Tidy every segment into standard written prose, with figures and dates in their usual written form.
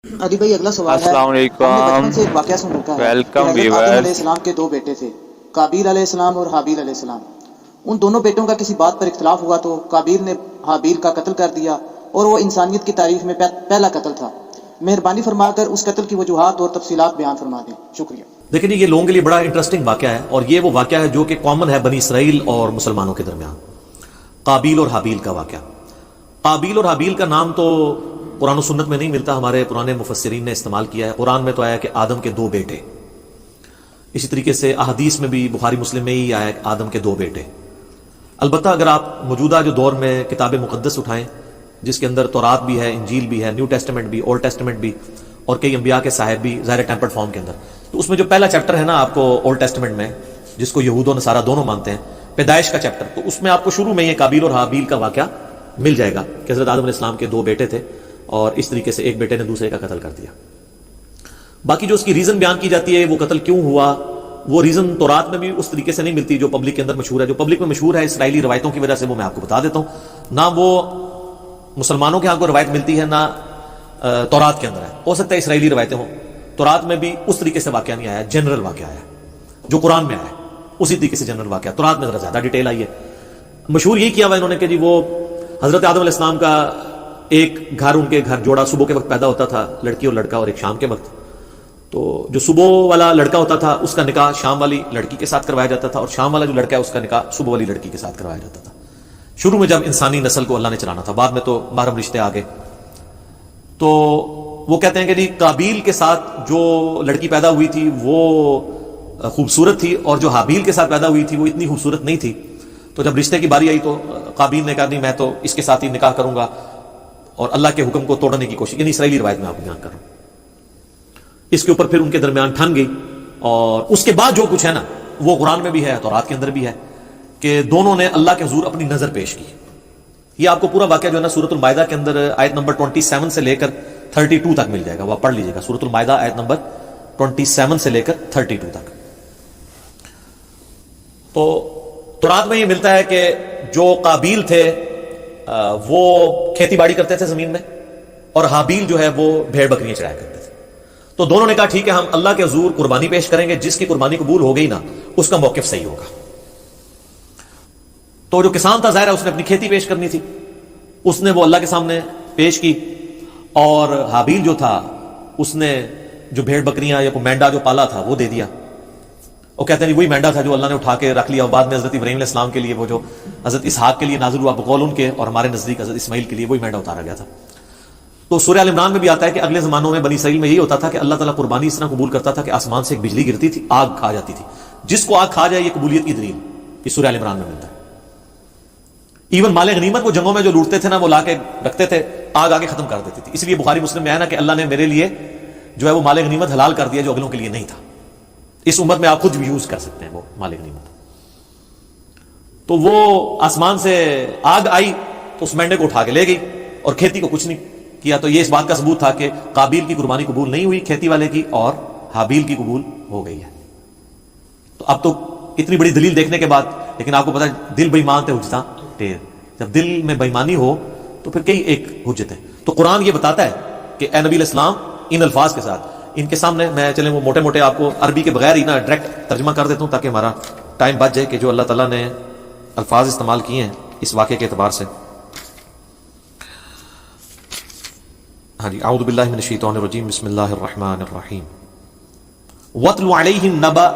علی بھائی اگلا سوال ہے، السلام ہم نے علیکم، بچپن سے ایک واقعہ سن رکھا ہے کہ ویلکم حضرت آدم علیہ ویورز۔ السلام کے دو بیٹے تھے، قابیل علیہ السلام اور حابیل علیہ السلام۔ ان دونوں بیٹوں کا کسی بات پر اختلاف ہوا تو قابیل نے حابیل کا قتل کر دیا، اور وہ انسانیت کی تاریخ میں پہلا قتل تھا۔ مہربانی فرما کر اس قتل کی وجوہات اور تفصیلات بیان فرما دیں، شکریہ۔ دیکھیں یہ لوگوں کے لیے بڑا انٹرسٹنگ واقعہ ہے، اور یہ وہ واقعہ ہے جو کہ کامن ہے بنی اسرائیل اور مسلمانوں کے درمیان، قابیل اور حابیل کا واقعہ۔ قابیل اور حابیل کا نام تو قرآن و سنت میں نہیں ملتا، ہمارے پرانے مفسرین نے استعمال کیا ہے۔ قرآن میں تو آیا کہ آدم کے دو بیٹے، اسی طریقے سے احادیث میں بھی بخاری مسلم میں ہی آیا کہ آدم کے دو بیٹے۔ البتہ اگر آپ موجودہ جو دور میں کتاب مقدس اٹھائیں، جس کے اندر تورات بھی ہے، انجیل بھی ہے، نیو ٹیسٹمنٹ بھی، اولڈ ٹیسٹمنٹ بھی، اور کئی انبیاء کے صاحب بھی ظاہر ٹیمپرڈ فارم کے اندر، تو اس میں جو پہلا چیپٹر ہے نا آپ کو اولڈ ٹیسٹمنٹ میں، جس کو یہود و نصارہ دونوں مانتے ہیں، پیدائش کا چیپٹر، تو اس میں آپ کو شروع میں یہ قابیل اور حابیل کا واقعہ مل جائے گا کہ حضرت آدم علیہ السلام کے دو بیٹے تھے، اور اس طریقے سے ایک بیٹے نے دوسرے کا قتل کر دیا۔ باقی جو اس کی ریزن بیان کی جاتی ہے وہ قتل کیوں ہوا، وہ ریزن تورات میں بھی اس طریقے سے نہیں ملتی جو پبلک کے اندر مشہور ہے۔ جو پبلک میں مشہور ہے اسرائیلی روایتوں کی وجہ سے وہ میں آپ کو بتا دیتا ہوں، نہ وہ مسلمانوں کے ہاں کو روایت ملتی ہے، نہ تورات کے اندر ہے۔ ہو سکتا ہے اسرائیلی روایتیں ہوں، تورات میں بھی اس طریقے سے واقعہ نہیں آیا، جنرل واقعہ آیا جو قرآن میں آیا اسی طریقے سے جنرل واقعہ۔ تورات میں ذرا زیادہ ڈیٹیل آئی ہے۔ مشہور یہی کیا ہوا انہوں نے کہ جی وہ حضرت آدم علیہ السلام کا ایک گھر، ان کے گھر جوڑا صبح کے وقت پیدا ہوتا تھا، لڑکی اور لڑکا، اور ایک شام کے وقت۔ تو جو صبح والا لڑکا ہوتا تھا اس کا نکاح شام والی لڑکی کے ساتھ کروایا جاتا تھا، اور شام والا جو لڑکا ہے اس کا نکاح صبح والی لڑکی کے ساتھ کروایا جاتا تھا۔ شروع میں جب انسانی نسل کو اللہ نے چلانا تھا، بعد میں تو محرم رشتے آ گئے۔ تو وہ کہتے ہیں کہ جی قابیل کے ساتھ جو لڑکی پیدا ہوئی تھی وہ خوبصورت تھی، اور جو حابیل کے ساتھ پیدا ہوئی تھی وہ اتنی خوبصورت نہیں تھی۔ تو جب رشتے کی باری آئی تو قابیل نے کہا نہیں میں تو اس کے ساتھ ہی نکاح کروں گا، اور اللہ کے حکم کو توڑنے کی کوشش، یعنی اسرائیلی روایت میں آپ کو بیان کر رہا ہوں۔ اس کے اوپر پھر ان کے درمیان ٹھن گئی، اور اس کے بعد جو کچھ ہے نا وہ قرآن میں بھی ہے، تورات کے اندر بھی ہے، کہ دونوں نے اللہ کے حضور اپنی نظر پیش کی۔ یہ آپ کو پورا واقعہ جو ہے نا سورۃ المائدہ کے اندر آیت نمبر 27 سے لے کر 32 تک مل جائے گا، وہ آپ پڑھ لیجیے گا، سورۃ المائدہ آیت نمبر 27 سے لے کر 32 تک۔ تو تورات میں یہ ملتا ہے کہ جو قابیل تھے وہ کھیتی باڑی کرتے تھے زمین میں، اور حابیل جو ہے وہ بھیڑ بکریاں چرایا کرتے تھے۔ تو دونوں نے کہا ٹھیک ہے ہم اللہ کے حضور قربانی پیش کریں گے، جس کی قربانی قبول ہو گئی نا اس کا موقف صحیح ہوگا۔ تو جو کسان تھا ظاہر ہے اس نے اپنی کھیتی پیش کرنی تھی، اس نے وہ اللہ کے سامنے پیش کی، اور حابیل جو تھا اس نے جو بھیڑ بکریاں یا کوئی مینڈا جو پالا تھا وہ دے دیا۔ وہ کہتے ہیں وہی مینڈا تھا جو اللہ نے اٹھا کے رکھ لیا، اور بعد میں حضرت ابراہیم علیہ السلام کے لیے وہ جو حضرت اسحاق کے لیے نازل ہوا بقول ان کے، اور ہمارے نزدیک حضرت اسماعیل کے لیے وہی مینڈا اتارا گیا تھا۔ تو سورہ ال عمران میں بھی آتا ہے کہ اگلے زمانوں میں بنی اسرائیل میں یہی ہوتا تھا کہ اللہ تعالیٰ قربانی اس طرح قبول کرتا تھا کہ آسمان سے ایک بجلی گرتی تھی، آگ کھا جاتی تھی۔ جس کو آگ کھا جائے یہ قبولیت کی دلیل، یہ سورہ ال عمران میں ملتا ہے۔ ایون مال غنیمت وہ جنگوں میں جو لوٹتے تھے نا وہ لا کے رکھتے تھے، آگ آگے ختم کر دیتی تھی۔ اس لیے بخاری مسلم میں آیا نا کہ اللہ نے میرے لیے جو ہے وہ مال غنیمت حلال کر دیا جو اگلوں کے لیے نہیں تھا۔ اس امت میں آپ خود بھی یوز کر سکتے ہیں وہ مال غنیمت۔ تو وہ آسمان سے آگ آئی تو اس مینڈے کو اٹھا کے لے گئی، اور کھیتی کو کچھ نہیں کیا۔ تو یہ اس بات کا ثبوت تھا کہ قابیل کی قربانی قبول نہیں ہوئی کھیتی والے کی، اور حابیل کی قبول ہو گئی ہے۔ تو اب تو اتنی بڑی دلیل دیکھنے کے بعد، لیکن آپ کو پتا دل بے ایمان تے حجتاں ٹھیر، جب دل میں بےایمانی ہو تو پھر کئی ایک حجت ہے۔ تو قرآن یہ بتاتا ہے کہ اے نبی علیہ السلام ان الفاظ کے ساتھ، ان کے سامنے میں چلیں وہ موٹے موٹے آپ کو عربی کے بغیر ہی نا ڈائریکٹ ترجمہ کر دیتا ہوں تاکہ ہمارا ٹائم بچ جائے، کہ جو اللہ تعالیٰ نے الفاظ استعمال کیے ہیں اس واقعے کے اعتبار سے۔ ہاں جی، اعوذ باللہ من الشیطان الرجیم، بسم اللہ الرحمن الرحیم۔ وَاتْلُ عَلَيْهِمْ نَبَأَ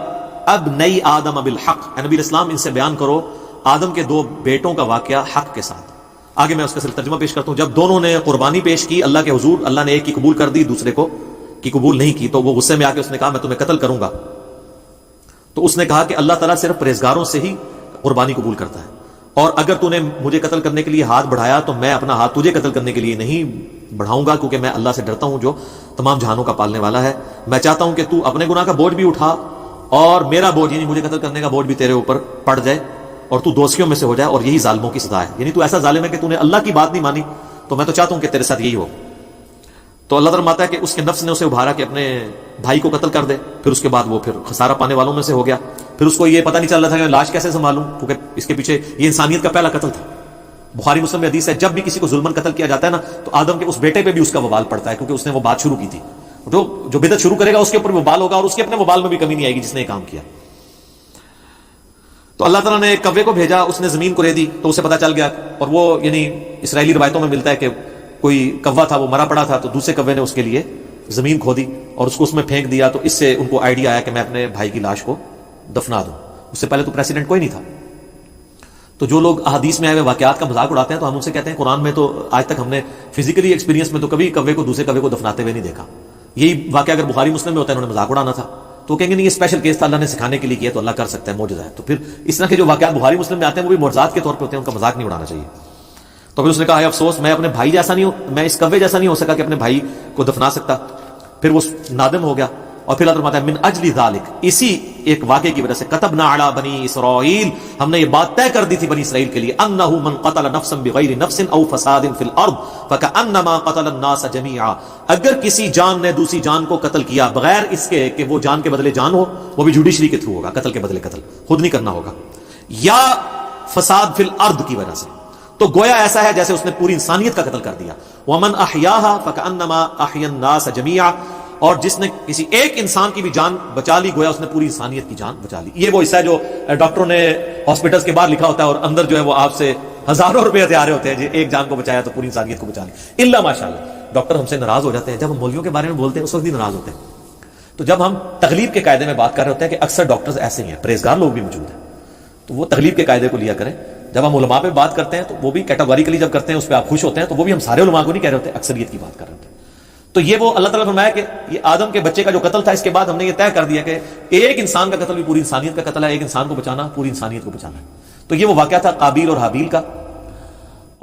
ابْنَيْ آدَمَ بِالْحَقِّ، اے نبی علیہ السلام ان سے بیان کرو آدم کے دو بیٹوں کا واقعہ حق کے ساتھ۔ آگے میں اس کا صرف ترجمہ پیش کرتا ہوں۔ جب دونوں نے قربانی پیش کی اللہ کے حضور، اللہ نے ایک کی قبول کر دی، دوسرے کو کی قبول نہیں کی، تو وہ غصے میں آ کے اس نے کہا میں تمہیں قتل کروں گا۔ تو اس نے کہا کہ اللہ تعالیٰ صرف پرہیزگاروں سے ہی قربانی قبول کرتا ہے، اور اگر تو نے مجھے قتل کرنے کے لیے ہاتھ بڑھایا تو میں اپنا ہاتھ تجھے قتل کرنے کے لیے نہیں بڑھاؤں گا، کیونکہ میں اللہ سے ڈرتا ہوں جو تمام جہانوں کا پالنے والا ہے۔ میں چاہتا ہوں کہ تو اپنے گناہ کا بوجھ بھی اٹھا، اور میرا بوجھ یعنی مجھے قتل کرنے کا بوجھ بھی تیرے اوپر پڑ جائے، اور تو دوستیوں میں سے ہو جائے، اور یہی ظالموں کی سزا ہے۔ یعنی تو ایسا ظالم ہے کہ تو نے اللہ کی بات نہیں مانی، تو میں تو چاہتا ہوں کہ تیرے ساتھ یہی ہو۔ تو اللہ تعالیٰ فرماتا ہے کہ اس کے نفس نے اسے ابھارا کہ اپنے بھائی کو قتل کر دے، پھر اس کے بعد وہ پھر خسارہ پانے والوں میں سے ہو گیا۔ پھر اس کو یہ پتہ نہیں چل رہا تھا کہ لاش کیسے سنبھالوں، کیونکہ اس کے پیچھے یہ انسانیت کا پہلا قتل تھا۔ بخاری مسلم میں حدیث ہے جب بھی کسی کو ظلمن قتل کیا جاتا ہے نا تو آدم کے اس بیٹے پہ بھی اس کا وبال پڑتا ہے، کیونکہ اس نے وہ بات شروع کی تھی. جو بدعت شروع کرے گا اس کے اوپر وبال ہوگا، اور اس کے اپنے وبال میں بھی کمی نہیں آئے گی جس نے یہ کام کیا. تو اللہ تعالیٰ نے ایک کوے کو بھیجا، اس نے زمین کو رے دی تو اسے پتا چل گیا. اور وہ یعنی اسرائیلی روایتوں میں ملتا ہے کہ کوئی کوا تھا وہ مرا پڑا تھا، تو دوسرے کوے نے اس کے لیے زمین کھودی اور اس کو اس میں پھینک دیا. تو اس سے ان کو آئیڈیا آیا کہ میں اپنے بھائی کی لاش کو دفنا دوں. اس سے پہلے تو پریسیڈنٹ کوئی نہیں تھا. تو جو لوگ احادیث میں آئے ہوئے واقعات کا مذاق اڑاتے ہیں تو ہم ان سے کہتے ہیں قرآن میں تو آج تک ہم نے فزیکلی ایکسپیرینس میں تو کبھی کوے کو دوسرے کوے کو دفناتے ہوئے نہیں دیکھا. یہی واقعہ اگر بخاری مسلم میں ہوتا ہے انہوں نے مذاق اڑانا تھا تو کہیں گے نہیں یہ اسپیشل کیس تھا، اللہ نے سکھانے کے لیے کیا تو اللہ کر سکتا ہے، معجزہ ہے. تو پھر اس طرح کے جو واقعات بخاری مسلم میں آتے ہیں وہ بھی معجزات کے طور پہ ہوتے ہیں، ان کا مذاق نہیں اڑانا چاہیے. تو پھر اس نے کہا ہے افسوس میں اپنے بھائی جیسا نہیں ہوں، میں اس کوے جیسا نہیں ہو سکا کہ اپنے بھائی کو دفنا سکتا. پھر وہ نادم ہو گیا اور پھر اللہ فرماتا ہے من اجل ذالک، اسی ایک واقعے کی وجہ سے کتبنا علی بنی اسرائیل، ہم نے یہ بات طے کر دی تھی بنی اسرائیل کے لیے، انہ من قتل نفسا بغیر نفس او فساد فی الارض فکأنما قتل الناس جميعا، اگر کسی جان نے دوسری جان کو قتل کیا بغیر اس کے کہ وہ جان کے بدلے جان ہو، وہ بھی جوڈیشری کے تھرو ہوگا، قتل کے بدلے قتل خود نہیں کرنا ہوگا، یا فساد فی الارض کی وجہ سے، تو گویا ایسا ہے جیسے اس نے پوری انسانیت کا قتل کر دیا. ومن احیاها فکأنما احیا الناس جميعا، اور جس نے کسی ایک انسان کی بھی جان بچا لی گویا اس نے پوری انسانیت کی جان بچا لی. یہ وہ حصہ ہے جو ڈاکٹروں نے ہاسپٹلس کے باہر لکھا ہوتا ہے اور اندر جو ہے وہ آپ سے ہزاروں روپے ہتھیارے ہوتے ہیں جی ایک جان کو بچایا تو پوری انسانیت کو بچا لی. الا ماشاءاللہ ڈاکٹر ہم سے ناراض ہو جاتے ہیں جب ہم مولویوں کے بارے میں بولتے ہیں، اس وقت بھی ناراض ہوتے ہیں. تو جب ہم تغلیب کے قاعدے میں بات کر رہے ہوتے ہیں کہ اکثر ڈاکٹرز ایسے ہی ہیں، پرہیزگار لوگ بھی موجود ہیں، تو وہ تغلیب کے قاعدے کو لیا کریں. جب ہم علماء پہ بات کرتے ہیں تو وہ بھی کیٹاگوریکلی جب کرتے ہیں اس پہ آپ خوش ہوتے ہیں، تو وہ بھی ہم سارے علماء کو نہیں کہہ رہے ہوتے، اکثریت کی بات کر رہے ہوتے ہیں. تو یہ وہ اللہ تعالیٰ نے فرمایا کہ یہ آدم کے بچے کا جو قتل تھا اس کے بعد ہم نے یہ طے کر دیا کہ ایک انسان کا قتل بھی پوری انسانیت کا قتل ہے، ایک انسان کو بچانا پوری انسانیت کو بچانا ہے. تو یہ وہ واقعہ تھا قابیل اور حابیل کا.